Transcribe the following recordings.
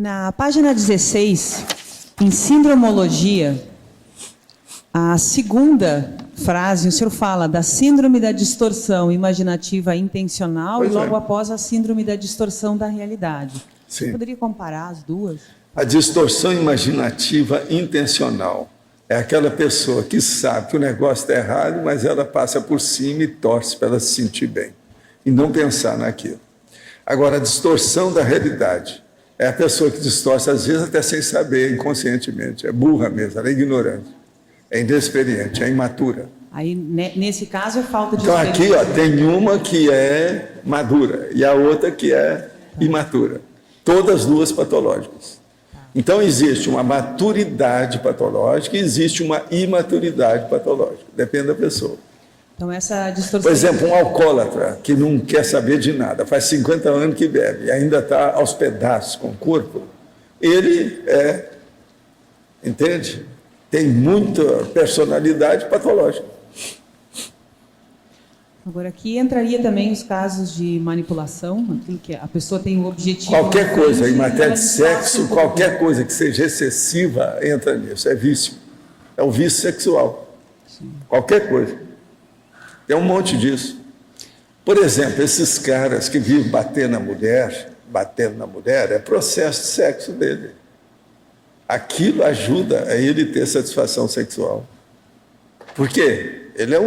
Na página 16, em sindromologia, a segunda frase, o senhor fala da síndrome da distorção imaginativa intencional Pois e logo é. após a síndrome da distorção da realidade. Sim. Você poderia comparar as duas? A distorção imaginativa intencional é aquela pessoa que sabe que o negócio está errado, mas ela passa por cima e torce para ela se sentir bem e não pensar naquilo. Agora, a distorção da realidade é a pessoa que distorce, às vezes até sem saber, inconscientemente. É burra mesmo, ela é ignorante, é inexperiente, é imatura. Aí, nesse caso, é falta de Então, aqui tem uma que é madura e a outra que é imatura. Todas duas patológicas. Então, existe uma maturidade patológica e existe uma imaturidade patológica. Depende da pessoa. Então, essa distorção... Por exemplo, um alcoólatra que não quer saber de nada, faz 50 anos que bebe e ainda está aos pedaços com o corpo, ele entende? Tem muita personalidade patológica. Agora, aqui entraria também os casos de manipulação, aquilo que a pessoa tem o objetivo... Qualquer coisa, em matéria ela de sexo, distorce qualquer coisa que seja excessiva entra nisso, é vício. É o vício sexual. Sim. Qualquer coisa. Tem um monte disso. Por exemplo, esses caras que vivem batendo na mulher, é processo de sexo dele. Aquilo ajuda a ele ter satisfação sexual. Por quê? Ele é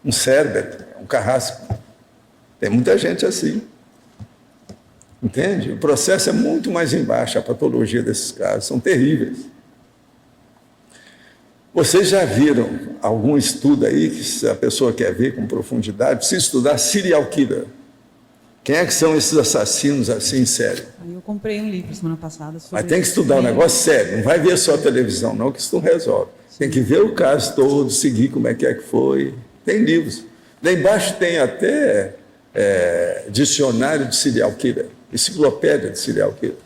um cérebro, um carrasco. Tem muita gente assim. Entende? O processo é muito mais embaixo, a patologia desses caras são terríveis. Vocês já viram algum estudo aí, que se a pessoa quer ver com profundidade, precisa estudar serial killer. Quem é que são esses assassinos assim, sério? Aí eu comprei um livro semana passada sobre... Mas tem que estudar um negócio sério, não vai ver só a televisão não, que isso não resolve. Tem que ver o caso todo, seguir como é que foi. Tem livros. Lá embaixo tem até dicionário de serial killer, enciclopédia de serial killer.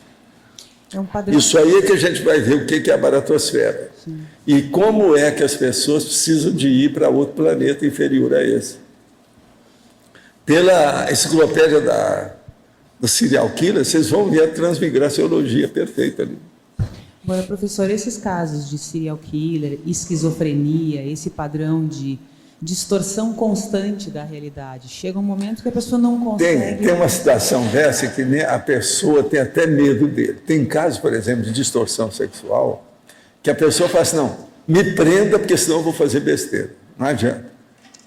É um padrão. Isso aí é que a gente vai ver o que é a baratosfera. Sim. E como é que as pessoas precisam de ir para outro planeta inferior a esse. Pela enciclopédia do serial killer, vocês vão ver a transmigraciologia perfeita ali. Agora, professor, esses casos de serial killer, esquizofrenia, esse padrão de distorção constante da realidade, chega um momento que a pessoa não consegue... Tem uma situação dessa que a pessoa tem até medo dele. Tem casos, por exemplo, de distorção sexual, que a pessoa fala assim, não, me prenda porque senão eu vou fazer besteira. Não adianta.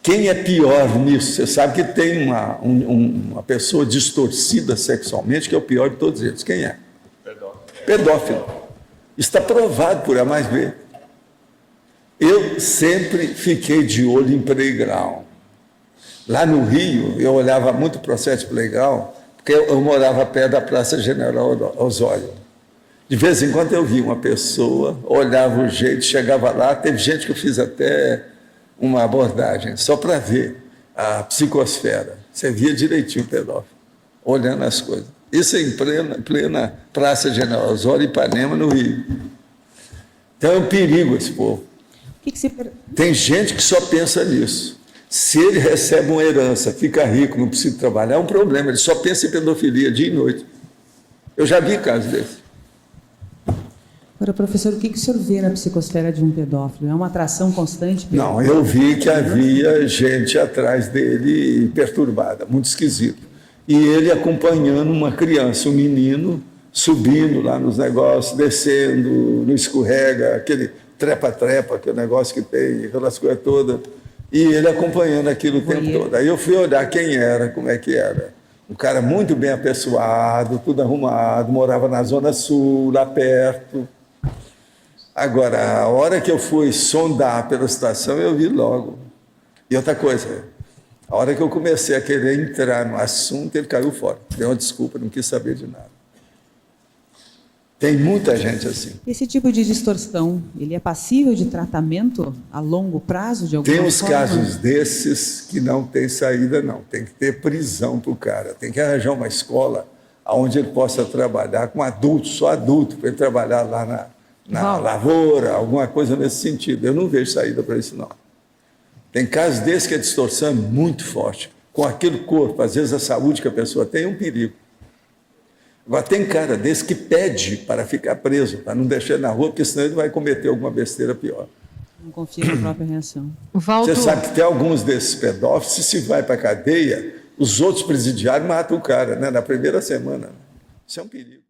Quem é pior nisso? Você sabe que tem uma pessoa distorcida sexualmente que é o pior de todos eles. Quem é? Pedófilo. Está provado por A mais B. Eu sempre fiquei de olho em playground. Lá no Rio, eu olhava muito o processo de playground, porque eu morava perto da Praça General Osório. De vez em quando eu via uma pessoa, olhava o jeito, chegava lá, teve gente que eu fiz até uma abordagem, só para ver a psicosfera. Você via direitinho o pedófilo, olhando as coisas. Isso é em plena Praça General Osório, Ipanema, no Rio. Então é um perigo esse povo. Tem gente que só pensa nisso. Se ele recebe uma herança, fica rico, não precisa trabalhar, é um problema. Ele só pensa em pedofilia dia e noite. Eu já vi casos desses. Agora, professor, o que o senhor vê na psicosfera de um pedófilo? É uma atração constante? Não, eu vi que havia gente atrás dele perturbada, muito esquisito. E ele acompanhando uma criança, um menino, subindo lá nos negócios, descendo, no escorrega, aquele trepa-trepa, aquele negócio que tem, aquelas coisas todas. E ele acompanhando aquilo o tempo todo. Aí eu fui olhar quem era, como é que era. Um cara muito bem apessoado, tudo arrumado, morava na Zona Sul, lá perto. Agora, a hora que eu fui sondar pela situação, eu vi logo. E outra coisa, a hora que eu comecei a querer entrar no assunto, ele caiu fora. Deu uma desculpa, não quis saber de nada. Tem muita gente assim. Esse tipo de distorção, ele é passível de tratamento a longo prazo, de alguma forma? Tem uns casos desses que não tem saída, não. Tem que ter prisão para o cara. Tem que arranjar uma escola onde ele possa trabalhar com adultos, só adulto, para ele trabalhar lá na lavoura, alguma coisa nesse sentido. Eu não vejo saída para isso, não. Tem casos desses que a distorção é muito forte. Com aquele corpo, às vezes a saúde que a pessoa tem é um perigo. Agora, tem cara desse que pede para ficar preso, para não deixar ele na rua, porque senão ele vai cometer alguma besteira pior. Não confia na própria reação. Valdo, Você sabe que tem alguns desses pedófilos, se vai para a cadeia, os outros presidiários matam o cara, né, na primeira semana. Isso é um perigo.